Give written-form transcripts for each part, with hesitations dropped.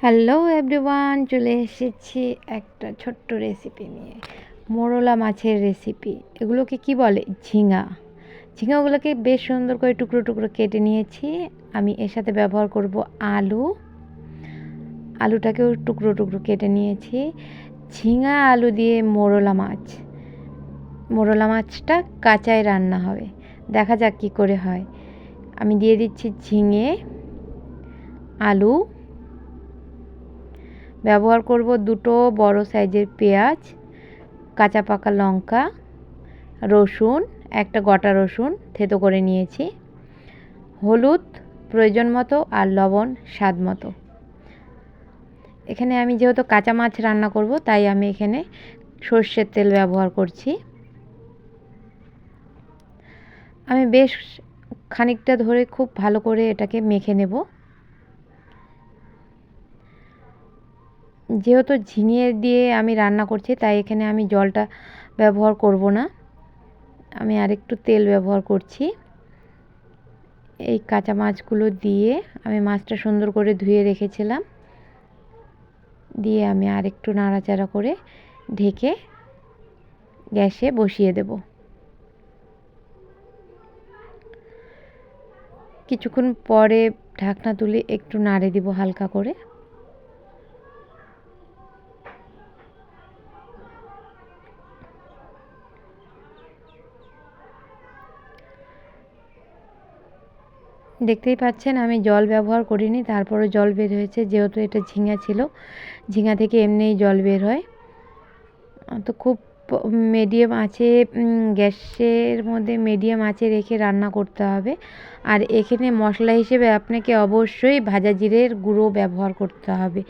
Hello everyone, চলে এসেছি একটা ছোট্ট রেসিপি নিয়ে। মোরলা মাছের রেসিপি। এগুলোকে কি বলে? ঝিঙা। ঝিঙাগুলোকে বেশ সুন্দর করে টুকরো টুকরো কেটে নিয়েছি। আমি এর সাথে ব্যবহার করব আলুটাকেও টুকরো টুকরো কেটে নিয়েছি। ঝিঙা আলু দিয়ে মোরলা মাছটা কাঁচায় রান্না হবে। দেখা যাক কী করে হয়। আমি দিয়ে দিচ্ছি ঝিঙে, আলু, ব্যবহার করব দুটো বড় সাইজের পেঁয়াজ, কাঁচা পাকা লঙ্কা, রসুন, একটা গোটা রসুন থেতো করে নিয়েছি, হলুদ প্রয়োজন মতো আর লবণ স্বাদ মতো। এখানে আমি যেহেতু কাঁচা মাছ রান্না করব তাই আমি এখানে সর্ষের তেল ব্যবহার করছি। আমি বেশ খানিকটা ধরে খুব ভালো করে এটাকে মেখে নেব। যেহেতু ঝিঙে দিয়ে আমি রান্না করছি তাই এখানে আমি জলটা ব্যবহার করব না, আমি আরেকটু তেল ব্যবহার করছি। এই কাঁচা মাছগুলো দিয়ে আমি মাছটা সুন্দর করে ধুয়ে রেখেছিলাম, দিয়ে আমি আরেকটু নাড়াচাড়া করে ঢেকে গ্যাসে বসিয়ে দেব। কিছুক্ষণ পরে ঢাকনা তুলে একটু নাড়ে দিব হালকা করে। দেখতেই পাচ্ছেন আমি জল ব্যবহার করিনি, তারপরে জল বের হয়েছে। যেহেতু এটা ঝিঙা ছিল, ঝিঙা থেকে এমনিই জল বের হয়। তো খুব মিডিয়াম আঁচে, গ্যাসের মধ্যে মিডিয়াম আঁচে রেখে রান্না করতে হবে। আর এখানে মশলা হিসেবে আপনাকে অবশ্যই ভাজা জিরের গুঁড়ো ব্যবহার করতে হবে।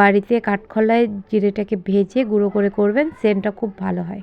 বাড়িতে কাঠখোলায় জিরেটাকে ভেজে গুঁড়ো করে করবেন, সেন্টটা খুব ভালো হয়।